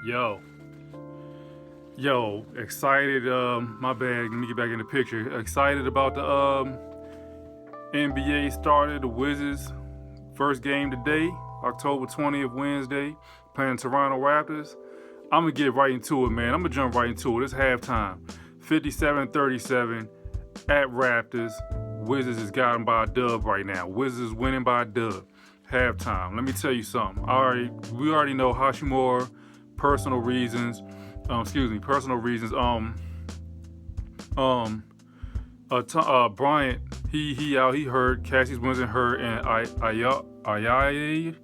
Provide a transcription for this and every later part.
Yo, excited. My bad. Let me get back in the picture. Excited about the NBA started. The Wizards first game today, October 20th, Wednesday, playing Toronto Raptors. I'm gonna get right into it, man. I'm gonna jump right into it. It's halftime, 57-37 at Raptors. Wizards has got them by a dub right now. Wizards winning by a dub. Halftime. Let me tell you something. We already know Hashimura. Personal reasons. Bryant, he out. He hurt. Cassius Winston hurt, and Ayayi,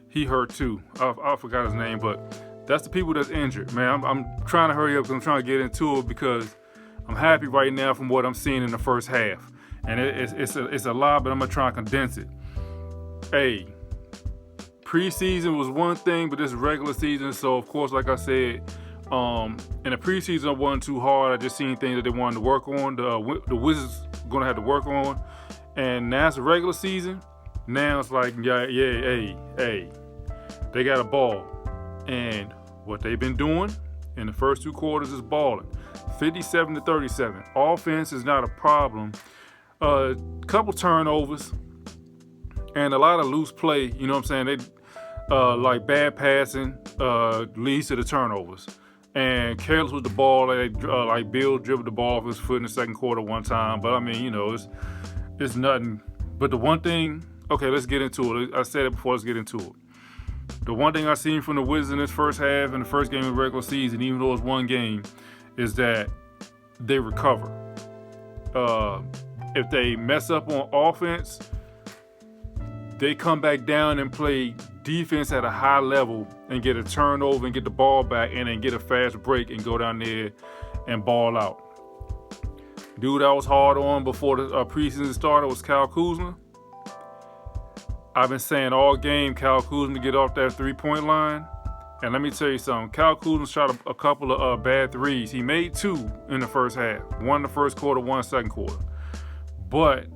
he hurt too. I forgot his name, but that's the people that's injured. Man, I'm trying to hurry up because I'm trying to get into it because I'm happy right now from what I'm seeing in the first half, and it's a lot, but I'm gonna try and condense it. Hey. Preseason was one thing, but this is regular season. So, of course, like I said, in the preseason, I wasn't too hard. I just seen things that they wanted to work on. The Wizards going to have to work on. And now it's a regular season. Now it's like, hey. They got a ball. And what they've been doing in the first two quarters is balling. 57-37. Offense is not a problem. Couple turnovers. And a lot of loose play, you know what I'm saying? They like bad passing leads to the turnovers. And careless with the ball, like Bill dribbled the ball off his foot in the second quarter one time. But I mean, you know, it's nothing. But the one thing, okay, let's get into it. I said it before, let's get into it. The one thing I seen from the Wizards in this first half and the first game of the regular season, even though it's one game, is that they recover. If they mess up on offense, they come back down and play defense at a high level and get a turnover and get the ball back and then get a fast break and go down there and ball out. Dude I was hard on before the preseason started was Kyle Kuzma. I've been saying all game Kyle Kuzma get off that three-point line. And let me tell you something. Kyle Kuzma shot a couple of bad threes. He made two in the first half. One in the first quarter, one in the second quarter. But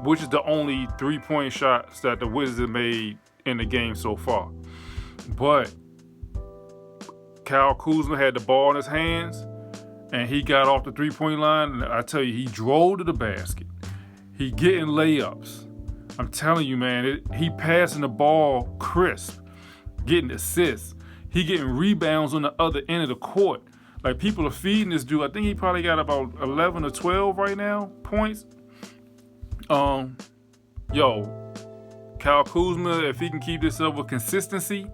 which is the only three-point shots that the Wizards have made in the game so far. But Kyle Kuzma had the ball in his hands, and he got off the three-point line, and I tell you, he drove to the basket. He getting layups. I'm telling you, man, he passing the ball crisp, getting assists. He getting rebounds on the other end of the court. Like, people are feeding this dude. I think he probably got about 11 or 12 right now, points. Kyle Kuzma, if he can keep this up with consistency,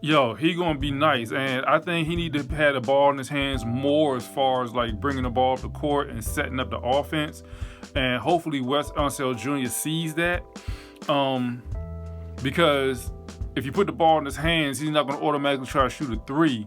he gonna be nice. And I think he need to have the ball in his hands more as far as like bringing the ball up the court and setting up the offense. And hopefully Wes Unseld Jr. sees that. Because if you put the ball in his hands, he's not gonna automatically try to shoot a three.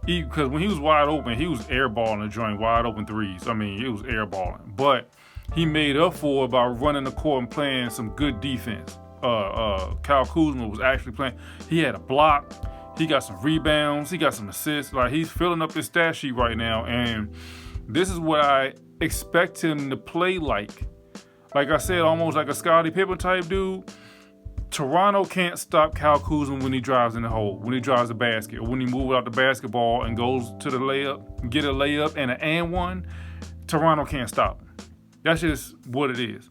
Because when he was wide open, he was airballing the joint, wide open threes. I mean, it was airballing. But he made up for it by running the court and playing some good defense. Kyle Kuzma was actually playing. He had a block. He got some rebounds. He got some assists. Like, he's filling up his stat sheet right now. And this is what I expect him to play like. Like I said, almost like a Scottie Pippen type dude. Toronto can't stop Kyle Kuzma when he drives in the hole, when he drives the basket, or when he moves out the basketball and goes to the layup, get a layup and an and one. Toronto can't stop him. That's just what it is.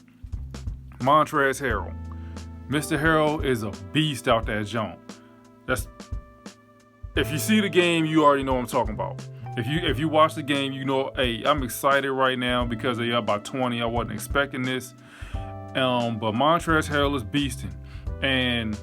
Montrezl Harrell. Mr. Harrell is a beast out that zone. If you see the game, you already know what I'm talking about. If you watch the game, you know, hey, I'm excited right now because they up by 20. I wasn't expecting this. But Montrezl Harrell is beasting. And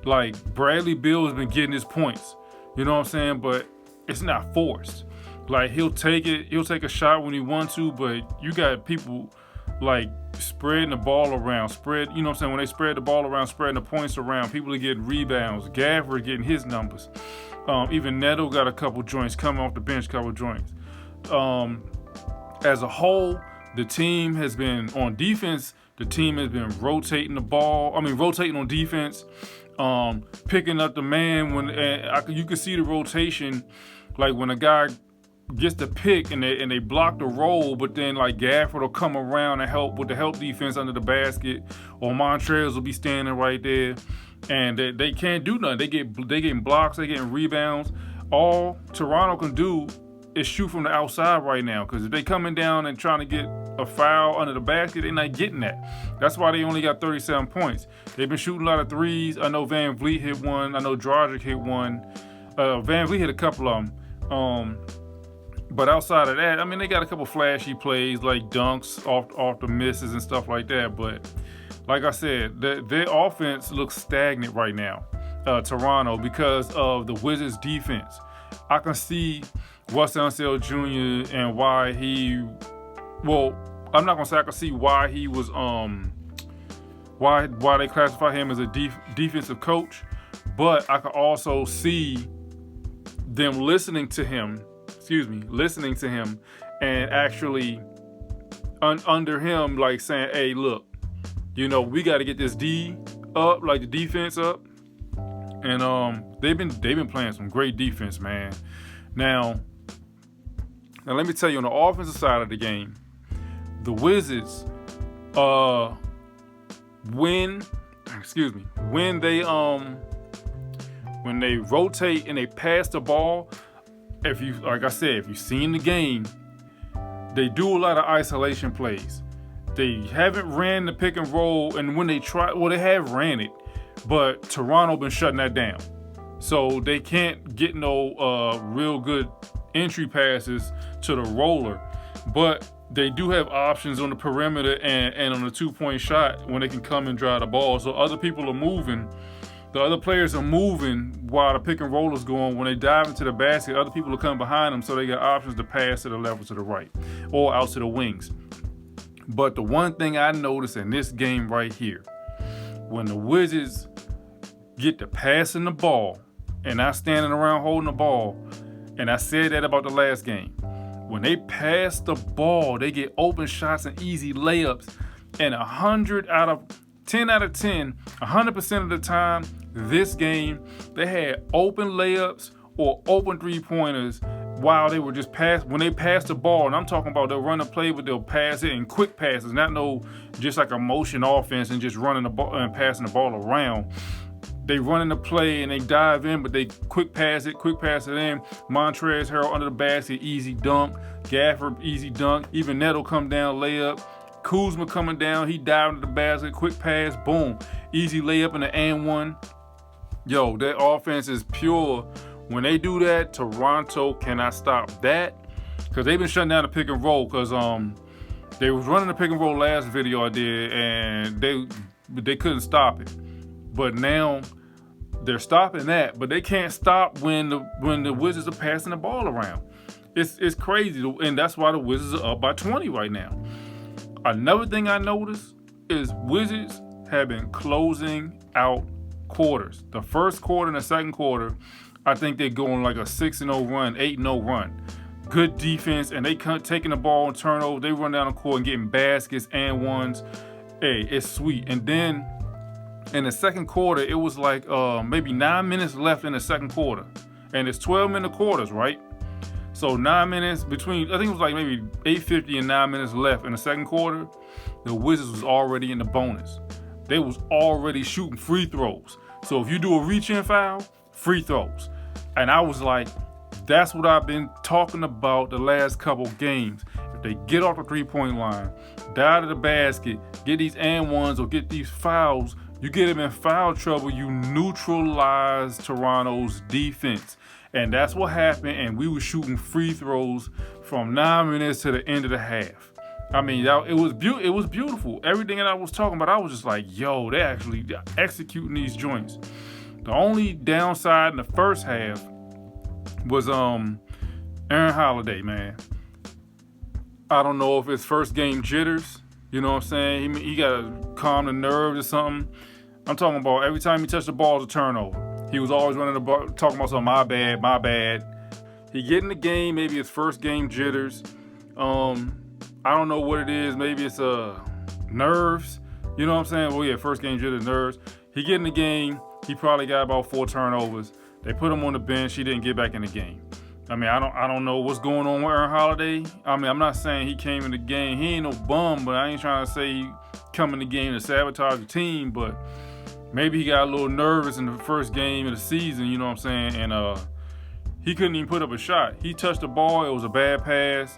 like Bradley Beal has been getting his points. You know what I'm saying? But it's not forced. Like, he'll take a shot when he wants to, but you got people like spreading the ball around, you know what I'm saying? When they spread the ball around, spreading the points around, people are getting rebounds. Gafford getting his numbers. Even Neto got a couple joints coming off the bench, couple joints. As a whole, the team has been on defense. The team has been rotating rotating on defense, picking up the man you can see the rotation, like when a guy gets the pick and they block the roll, but then like Gafford will come around and help with the help defense under the basket, or Montrezl will be standing right there. and they can't do nothing. They getting blocks, they getting rebounds. All Toronto can do is shoot from the outside right now, because if they coming down and trying to get a foul under the basket, they're not getting that. That's why they only got 37 points. They've been shooting a lot of threes. I know Van Vliet hit one. I know Dragic hit one. Van Vliet hit a couple of them. But outside of that, I mean, they got a couple flashy plays like dunks off the misses and stuff like that. But like I said, their offense looks stagnant right now, Toronto, because of the Wizards' defense. I can see Russ Unseld Jr. and why he, well, I'm not gonna say I can see why he was why they classify him as a defensive coach, but I can also see them listening to him and actually under him, like saying, hey, look, you know, we got to get this D up, like the defense up. And they've been playing some great defense, man. Now let me tell you, on the offensive side of the game, the Wizards, when they rotate and they pass the ball, if you've seen the game, they do a lot of isolation plays. They haven't ran the pick and roll, and when they try, well, they have ran it, but Toronto been shutting that down. So they can't get no real good entry passes to the roller, but they do have options on the perimeter and on the 2-point shot when they can come and drive the ball. So other people are moving. The other players are moving while the pick and roll is going. When they dive into the basket, other people are coming behind them, so they got options to pass to the left or to the right or out to the wings. But the one thing I noticed in this game right here, when the Wizards get to passing the ball and not standing around holding the ball, and I said that about the last game, when they pass the ball, they get open shots and easy layups, and 10 out of 10, 100% of the time, this game, they had open layups or open three-pointers while they were just when they passed the ball. And I'm talking about they'll run a play, but they'll pass it in quick passes, not just like a motion offense and just running the ball and passing the ball around. They run in the play and they dive in, but they quick pass it in. Montrezl Harrell under the basket, easy dunk. Gafford, easy dunk. Even Neto come down, layup. Kuzma coming down, he dived into the basket, quick pass, boom. Easy layup in the and one. Yo, that offense is pure. When they do that, Toronto cannot stop that, because they've been shutting down the pick and roll, because they was running the pick and roll last video I did, and they couldn't stop it. But now they're stopping that, but they can't stop when the Wizards are passing the ball around. It's crazy, and that's why the Wizards are up by 20 right now. Another thing I noticed is Wizards have been closing out quarters. The first quarter and the second quarter, I think they're going like a 6-0 run, 8-0 run. Good defense, and they taking the ball and turnover. They run down the court and getting baskets and ones. Hey, it's sweet. And then in the second quarter, it was like maybe 9 minutes left in the second quarter. And it's 12-minute quarters, right? So 9 minutes between, I think it was like maybe 8:50 and 9 minutes left in the second quarter. The Wizards was already in the bonus. They was already shooting free throws. So if you do a reach-in foul, free throws. And I was like, that's what I've been talking about the last couple games. If they get off the three-point line, dive to the basket, get these and ones or get these fouls, you get them in foul trouble, you neutralize Toronto's defense. And that's what happened, and we were shooting free throws from 9 minutes to the end of the half. I mean, it was beautiful. Everything that I was talking about, I was just like, yo, they actually executing these joints. The only downside in the first half was Aaron Holiday, man. I don't know if it's first game jitters. You know what I'm saying? He got to calm the nerves or something. I'm talking about every time he touched the ball, it's a turnover. He was always running the ball, talking about something, my bad. He get in the game, maybe it's first game jitters. I don't know what it is. Maybe it's nerves. You know what I'm saying? Well, yeah, first game jitters, nerves. He get in the game. He probably got about 4 turnovers. They put him on the bench. He didn't get back in the game. I mean, I don't know what's going on with Aaron Holiday. I mean, I'm not saying he came in the game. He ain't no bum, but I ain't trying to say he come in the game to sabotage the team. But maybe he got a little nervous in the first game of the season, you know what I'm saying? And he couldn't even put up a shot. He touched the ball, it was a bad pass.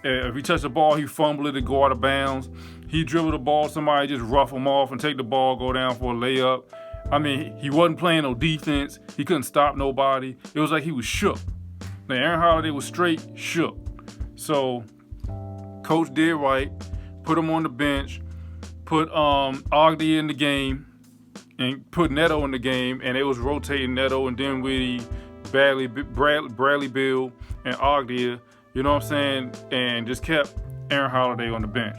If he touched the ball, he fumbled it to go out of bounds. He dribbled the ball, somebody just rough him off and take the ball, go down for a layup. I mean, he wasn't playing no defense. He couldn't stop nobody. It was like he was shook. Now, Aaron Holiday was straight shook. So, coach did right. Put him on the bench. Put Ogden in the game. And put Neto in the game. And it was rotating Neto and Dinwiddie, Bradley Beal, and Ogden. You know what I'm saying? And just kept Aaron Holiday on the bench.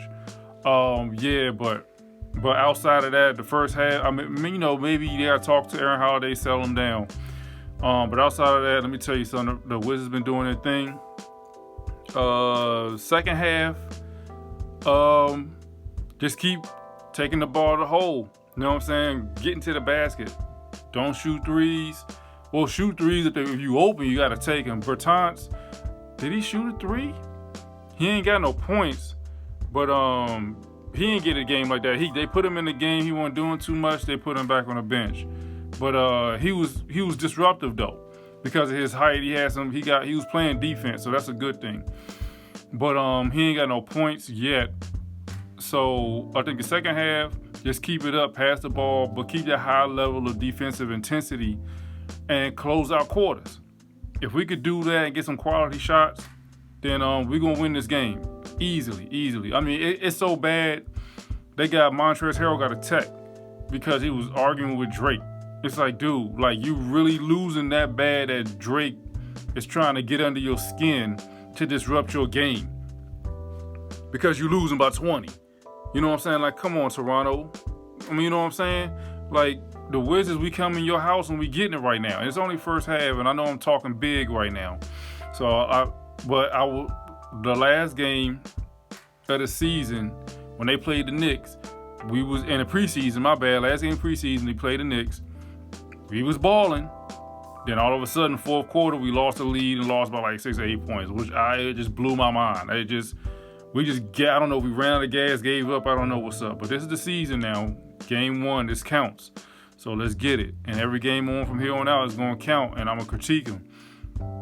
But outside of that, the first half, I mean, you know, maybe you gotta talk to Aaron Holiday, sell him down. But outside of that, let me tell you something. The Wizards been doing their thing. Second half, just keep taking the ball to the hole. You know what I'm saying? Getting to the basket. Don't shoot threes. Well, shoot threes if you open, you gotta take them. Bertans, did he shoot a three? He ain't got no points, but he didn't get a game like that. They put him in the game. He wasn't doing too much. They put him back on the bench. But he was disruptive though, because of his height. He was playing defense, so that's a good thing. But he ain't got no points yet. So I think the second half, just keep it up, pass the ball, but keep that high level of defensive intensity and close out quarters. If we could do that and get some quality shots, then we're going to win this game easily. I mean, it's so bad, they got Montrezl Harrell got a tech because he was arguing with Drake. It's like, dude, like you really losing that bad that Drake is trying to get under your skin to disrupt your game because you losing by 20. You know what I'm saying? Like, come on, Toronto. I mean, you know what I'm saying? Like, the Wizards, we come in your house and we getting it right now. And it's only first half, and I know I'm talking big right now. So, the last game of the season, when they played the Knicks, we was in the preseason, my bad, last game preseason, they played the Knicks. We was balling. Then all of a sudden, fourth quarter, we lost the lead and lost by like 6 or 8 points, which it just blew my mind. I don't know if we ran out of gas, gave up, I don't know what's up. But this is the season now. Game 1, this counts. So let's get it. And every game on from here on out is going to count, and I'm going to critique him.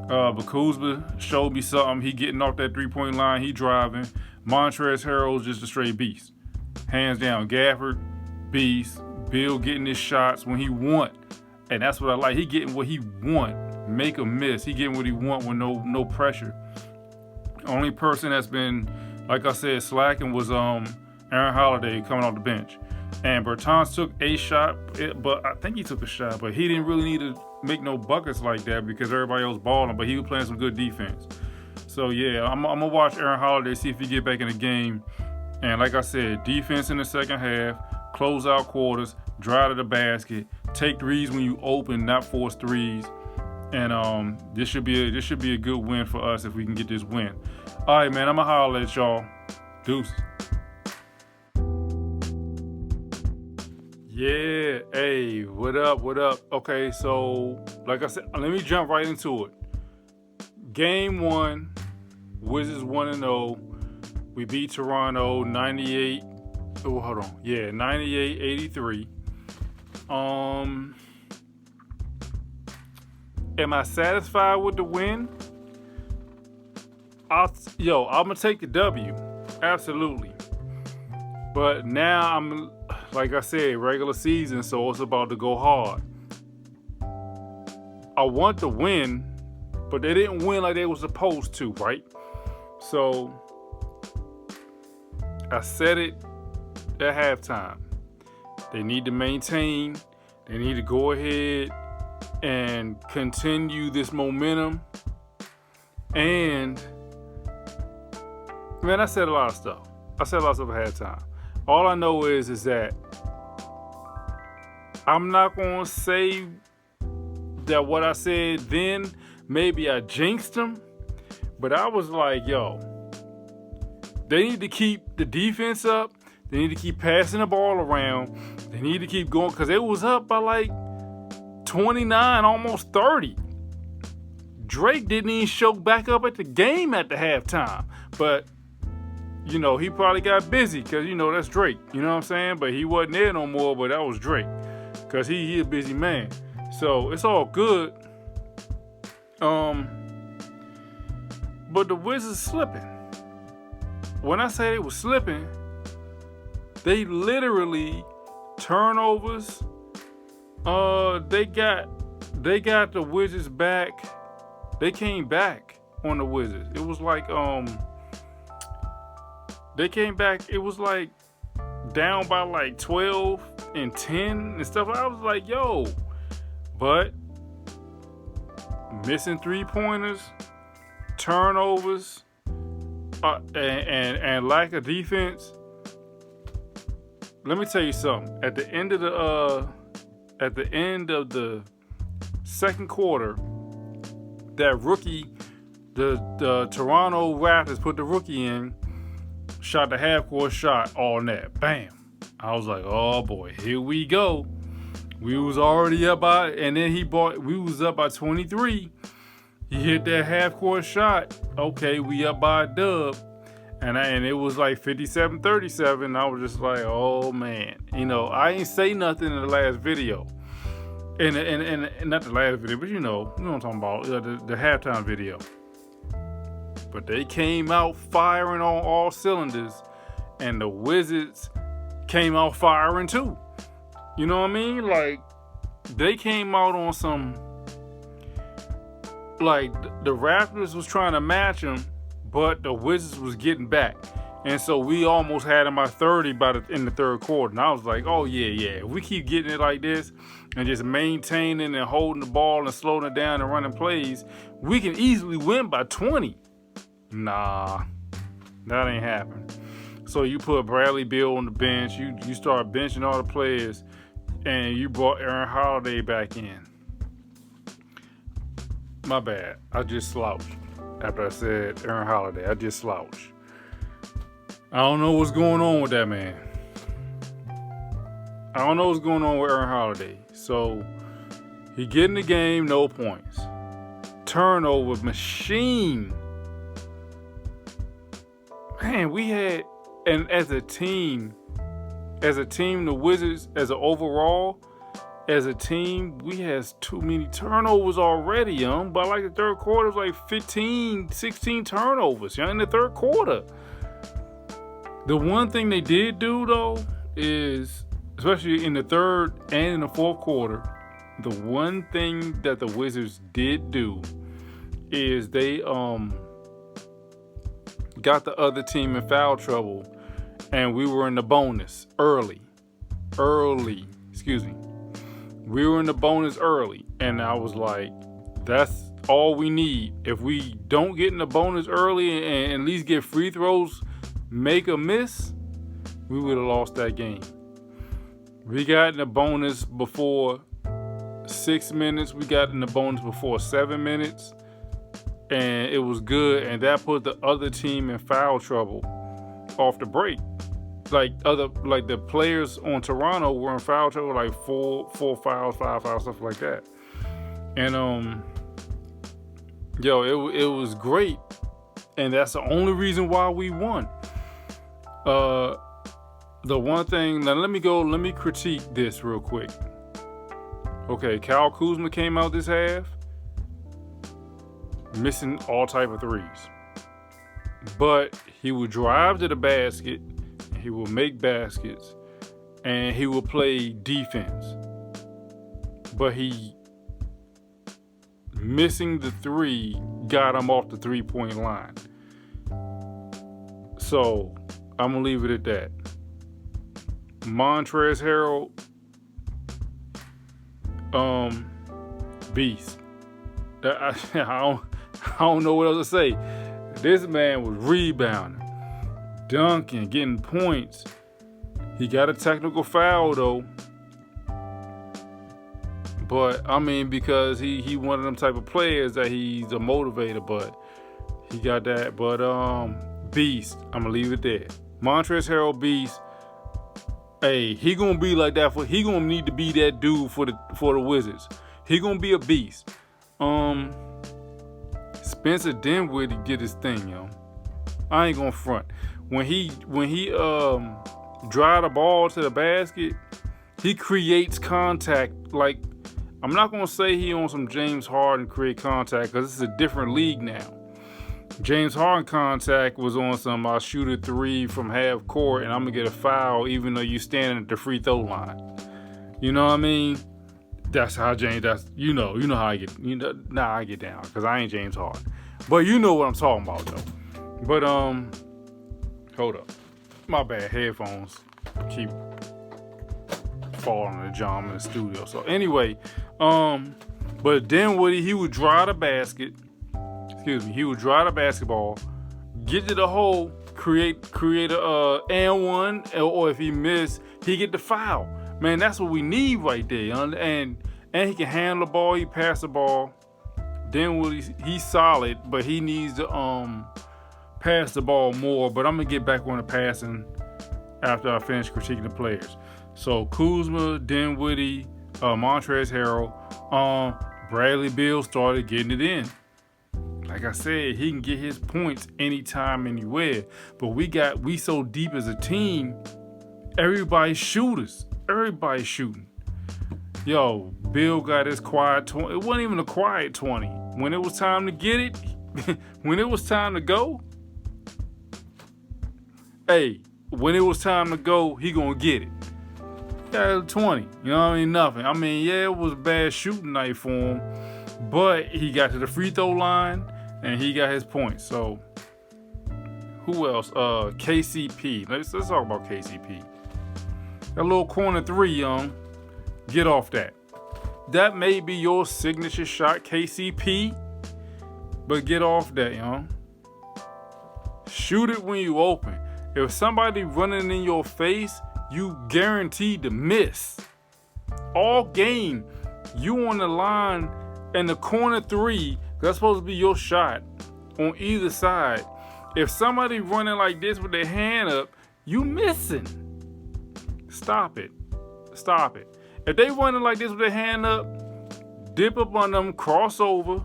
But Kuzma showed me something. He getting off that three-point line. He driving. Montrezl Harrell's just a straight beast. Hands down. Gafford, beast. Bill getting his shots when he want. And that's what I like. He getting what he want. Make a miss. He getting what he want with no pressure. Only person that's been, like I said, slacking was Aaron Holiday coming off the bench. And Bertans took a shot, but I think he took a shot, but he didn't really need to make no buckets like that because everybody else balling, but he was playing some good defense. So yeah, I'm gonna watch Aaron Holiday, see if he get back in the game. And like I said, defense in the second half, close out quarters, drive to the basket, take threes when you open, not force threes. And this should be a good win for us if we can get this win. All right, man, I'm gonna holler at y'all. Deuce. Yeah, hey, what up? Okay, so like I said, let me jump right into it. Game 1, Wizards 1-0. We beat Toronto 98. Oh, hold on. Yeah, 98-83. Am I satisfied with the win? I'm gonna take the W. Absolutely. But now I'm, like I said, regular season, so it's about to go hard. I want to win, but they didn't win like they were supposed to, right? So I said it at halftime. They need to maintain. They need to go ahead and continue this momentum. And man, I said a lot of stuff. at halftime. All I know is that I'm not going to say that what I said then, maybe I jinxed them, but I was like, yo, they need to keep the defense up. They need to keep passing the ball around. They need to keep going because it was up by like 29, almost 30. Drake didn't even show back up at the game at the halftime, but you know, he probably got busy because, you know, that's Drake. You know what I'm saying? But he wasn't there no more, but that was Drake. because he a busy man. So it's all good. But the Wizards slipping. When I say they were slipping, they literally turnovers. They got the Wizards back. They came back on the Wizards. It was like they came back. It was like down by like 12 and 10 and stuff. I was like, yo, but missing 3-pointers, turnovers, and lack of defense. Let me tell you something. At the end of the second quarter, that rookie, the Toronto Raptors put the rookie in, shot the half-court shot, all net, bam. I was like, oh boy, here we go. We was already up by, and then we was up by 23. He hit that half-court shot. Okay, we up by a dub. And it was like 57-37. I was just like, oh man. I ain't say nothing in the last video. And not the last video, but you know what I'm talking about, the halftime video. But they came out firing on all cylinders, and the Wizards came out firing too. You know what I mean? Like, they came out on some, like, the Raptors was trying to match them, but the Wizards was getting back. And so we almost had them by 30 in the third quarter. And I was like, oh, yeah. If we keep getting it like this and just maintaining and holding the ball and slowing it down and running plays, we can easily win by 20. Nah, that ain't happening. So you put Bradley Beal on the bench. You start benching all the players, and you brought Aaron Holiday back in. My bad. I just slouched. After I said Aaron Holiday, I just slouched. I don't know what's going on with that man. I don't know what's going on with Aaron Holiday. So he get in the game, no points. Turnover machine. Man, we had, and as a team, the Wizards, as a team, we has too many turnovers already, By like the third quarter, it was like 15, 16 turnovers, in the third quarter. The one thing they did do, though, is, especially in the third and in the fourth quarter, the one thing that the Wizards did do is they got the other team in foul trouble, and we were in the bonus early. We were in the bonus early, and I was like, that's all we need. If we don't get in the bonus early and at least get free throws, make a miss, we would have lost that game. We got in the bonus before 6 minutes. We got in the bonus before 7 minutes. And it was good, and that put the other team in foul trouble off the break. Like the players on Toronto were in foul trouble, like four fouls, 5 fouls, stuff like that. And it was great, and that's the only reason why we won. The one thing, now let me critique this real quick. Okay, Kyle Kuzma came out this half, missing all type of threes. But he would drive to the basket, he will make baskets, and he will play defense. But he missing the three got him off the 3-point line. So I'm gonna leave it at that. Montrezl Harrell, beast. I don't know what else to say. This man was rebounding, dunking, getting points. He got a technical foul though. But I mean, because he one of them type of players that he's a motivator, but he got that. But beast. I'm gonna leave it there. Montrezl Harrell, beast. Hey, he gonna be like that he gonna need to be that dude for the Wizards. He gonna be a beast. Spencer Dinwiddie did his thing, yo. I ain't gonna front. When he drive the ball to the basket, He creates contact. Like, I'm not going to say he on some James Harden create contact because this is a different league now. James Harden contact was on some I'll shoot a three from half court and I'm going to get a foul even though you standing at the free throw line. You know what I mean? That's how James, you know how I get, I get down because I ain't James Harden. But you know what I'm talking about though. But, hold up. My bad, headphones keep falling on the jam in the studio. So anyway, but Dinwiddie, he would drive the basket. He would drive the basketball, get to the hole, create a and one, or if he missed, he get the foul. Man, that's what we need right there. And he can handle the ball, he pass the ball. Dinwiddie, he's solid, but he needs to pass the ball more. But I'm gonna get back on the passing after I finish critiquing the players. So Kuzma, Dinwiddie, Montrezl Harrell, Bradley Beal started getting it in. Like I said, he can get his points anytime, anywhere. But we so deep as a team, everybody's shooters. Everybody's shooting. Yo, Bill got his quiet 20. It wasn't even a quiet 20. When it was time to get it, when it was time to go, when it was time to go, he gonna get it. Got 20. You know what I mean? Nothing. I mean, yeah, it was a bad shooting night for him, but he got to the free throw line and he got his points. So, who else? KCP. Let's talk about KCP. That little corner three, young. Get off that. That may be your signature shot, KCP, but get off that, young. Shoot it when you open. If somebody running in your face, you guaranteed to miss. All game, you on the line and the corner three, that's supposed to be your shot on either side. If somebody running like this with their hand up, you missing. Stop it. If they running like this with their hand up, dip up on them, cross over,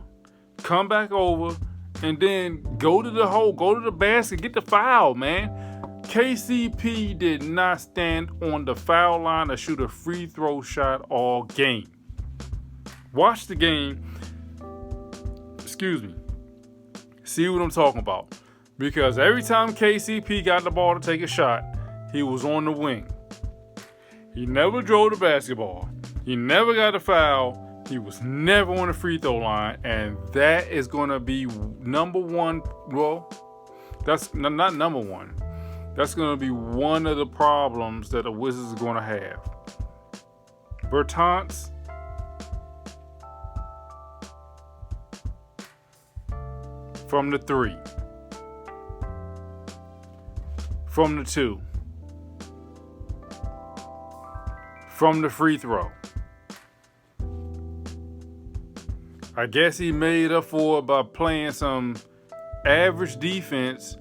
come back over, and then go to the hole, go to the basket, get the foul, man. KCP did not stand on the foul line or shoot a free throw shot all game. Watch the game. See what I'm talking about. Because every time KCP got the ball to take a shot, he was on the wing. He never drove the basketball. He never got a foul. He was never on the free throw line. And that is going to be number one. Well, that's not number one. That's going to be one of the problems that the Wizards are going to have. Bertans, from the 3, from the 2, from the free throw. I guess he made up for it by playing some average defense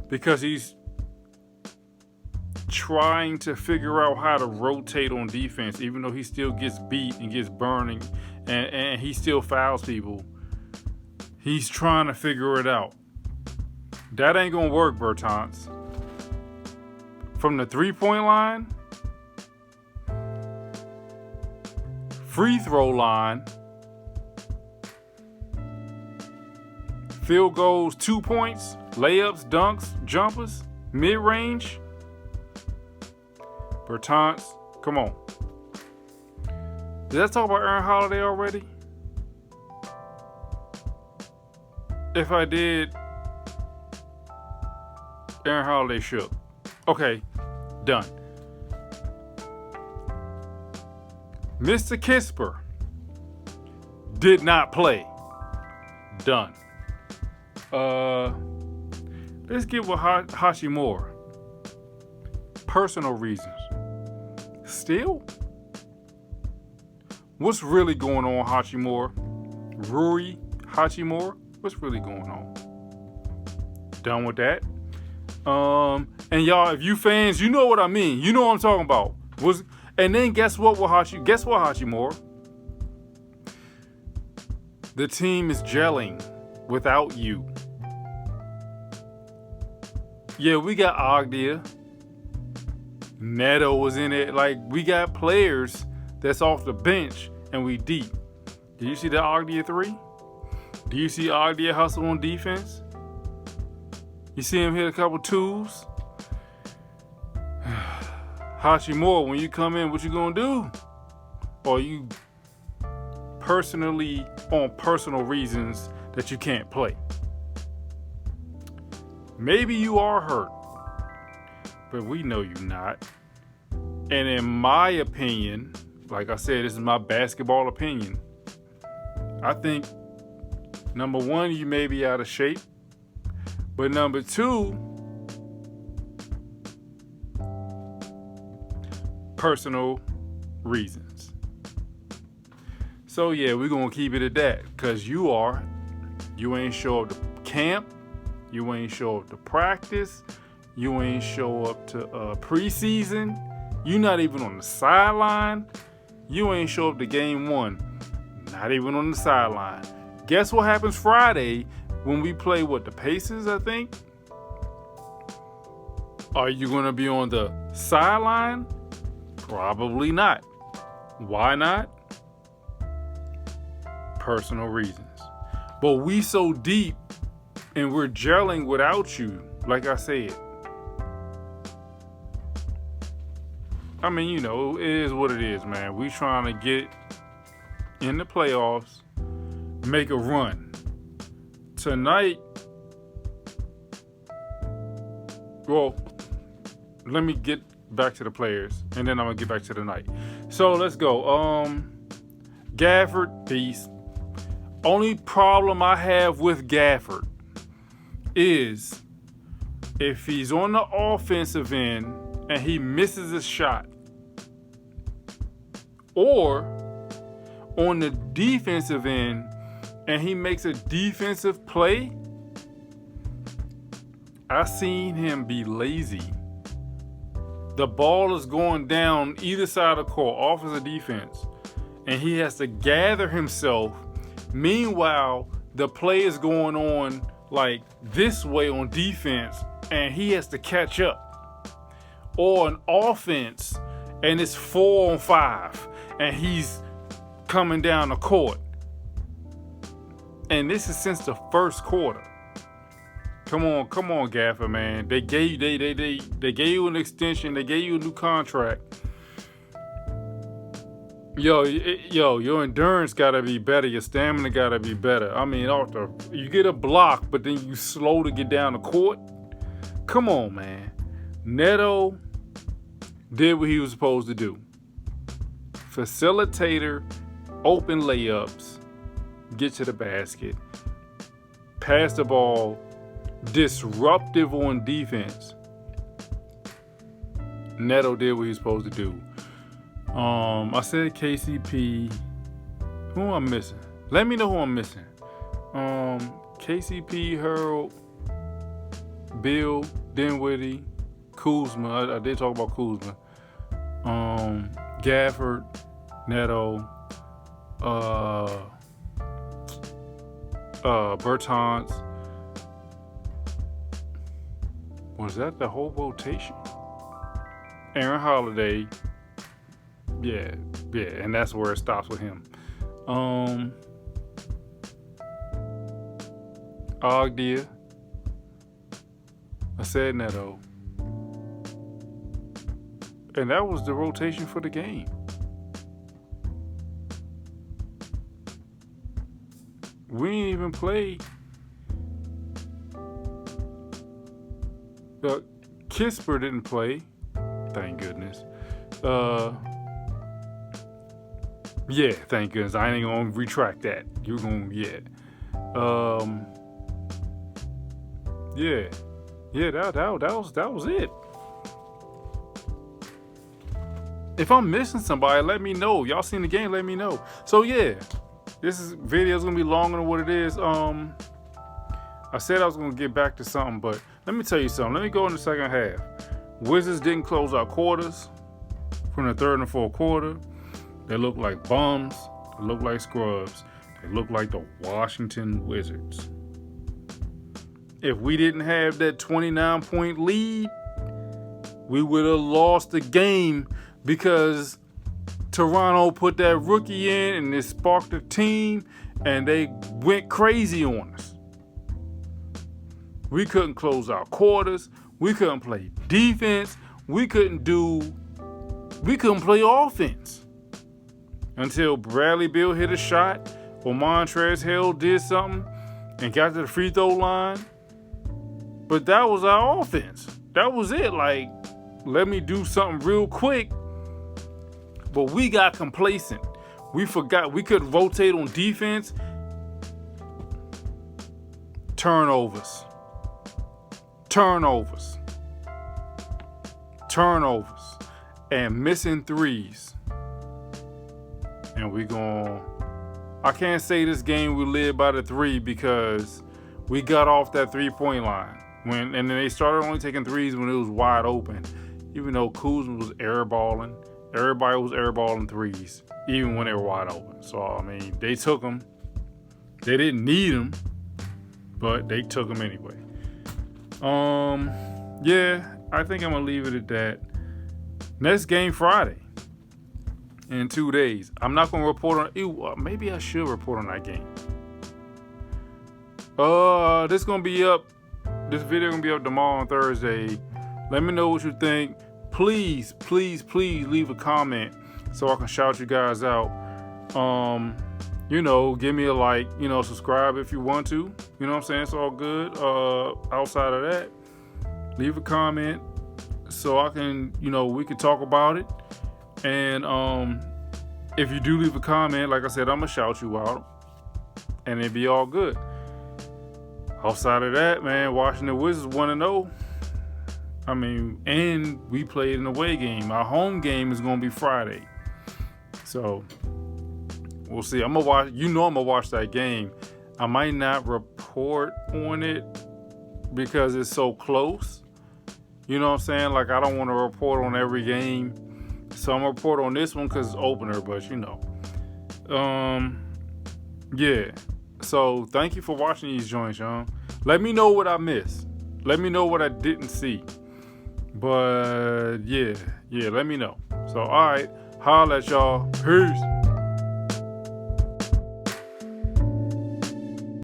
because he's trying to figure out how to rotate on defense, even though he still gets beat and gets burning and he still fouls people. He's trying to figure it out. That ain't gonna work, Bertans. From the 3-point line, free throw line, field goals, 2 points, layups, dunks, jumpers, mid-range. Bertans, come on. Did I talk about Aaron Holiday already? If I did, Aaron Holiday shook. Okay, done. Mr. Kisper did not play. Done. Let's get with Hachimura. Personal reasons. Still? What's really going on, Hachimura? Rui Hachimura? What's really going on? Done with that. And y'all, if you fans, you know what I mean. You know what I'm talking about. And then guess what with Hachimura? The team is gelling without you. Yeah, we got Agdia. Neto was in it. Like, we got players that's off the bench and we deep. Did you see the Ogdia 3? Do you see Ogdia hustle on defense? You see him hit a couple twos? Hachimura, when you come in, what you gonna do? Or you personally, on personal reasons, that you can't play? Maybe you are hurt, but we know you're not. And in my opinion, like I said, this is my basketball opinion, I think, number one, you may be out of shape. But number two, personal reasons. So yeah, we're going to keep it at that. Because you ain't show up to camp. You ain't show up to practice. You ain't show up to preseason. You not even on the sideline. You ain't show up to game one. Not even on the sideline. Guess what happens Friday when we play, the Pacers, I think? Are you going to be on the sideline? Probably not. Why not? Personal reasons. But we so deep and we're gelling without you, like I said. I mean, it is what it is, man. We trying to get in the playoffs, make a run. Tonight, well, let me get back to the players, and then I'm going to get back to the night. So, let's go. Gafford, peace. Only problem I have with Gafford is if he's on the offensive end and he misses a shot, or on the defensive end and he makes a defensive play, I seen him be lazy. The ball is going down either side of the court, offense or defense, and he has to gather himself. Meanwhile, the play is going on like this way on defense, and he has to catch up. Or an offense, and it's 4-on-5, and he's coming down the court. And this is since the first quarter. Come on, Gaffer, man. They gave you an extension. They gave you a new contract. Yo, your endurance gotta be better. Your stamina gotta be better. I mean, you get a block, but then you slow to get down the court. Come on, man. Neto did what he was supposed to do. Facilitator, open layups, get to the basket, pass the ball, disruptive on defense. Neto did what he was supposed to do. I said KCP. Who am I missing? Let me know who I'm missing. KCP, Harold, Bill, Dinwiddie, Kuzma. I did talk about Kuzma. Gafford, Neto, Bertans. Was that the whole rotation? Aaron Holiday. Yeah, and that's where it stops with him. Ogdia. I said Neto. And that was the rotation for the game. We didn't even play. Kisper didn't play. Thank goodness. Yeah, thank goodness. I ain't gonna retract that. You're gonna, yeah. That was it. If I'm missing somebody, let me know. Y'all seen the game, let me know. So yeah, this video is gonna be longer than what it is. I said I was gonna get back to something, but let me tell you something. Let me go in the second half. Wizards didn't close out quarters from the third and fourth quarter. They look like bums. They look like scrubs. They look like the Washington Wizards. If we didn't have that 29-point lead, we would have lost the game because Toronto put that rookie in and it sparked the team and they went crazy on us. We couldn't close our quarters. We couldn't play defense. We couldn't play offense until Bradley Beal hit a shot or Montrezl Harrell did something and got to the free throw line. But that was our offense. That was it. Like, let me do something real quick. But we got complacent. We forgot we could rotate on defense. Turnovers. And missing threes. And I can't say this game we lived by the three because we got off that 3-point line. And then they started only taking threes when it was wide open. Even though Kuzma was airballing. Everybody was airballing threes, even when they were wide open. So, I mean, they took them. They didn't need them, but they took them anyway. Yeah, I think I'm going to leave it at that. Next game Friday in 2 days. I'm not going to report on maybe I should report on that game. This video going to be up tomorrow on Thursday. Let me know what you think. Please leave a comment so I can shout you guys out. Give me a like, subscribe if you want to. You know what I'm saying? It's all good. Outside of that, leave a comment so I can, we can talk about it. And if you do leave a comment, like I said, I'm going to shout you out. And it'd be all good. Outside of that, man, Washington Wizards 1-0. I mean, and we played an away game. Our home game is going to be Friday. So, we'll see. I'm going to watch that game. I might not report on it because it's so close. You know what I'm saying? Like, I don't want to report on every game. So, I'm going to report on this one because it's opener, but yeah. So, thank you for watching these joints, y'all. Let me know what I missed. Let me know what I didn't see. But, yeah, let me know. So, all right. Holla at y'all. Peace.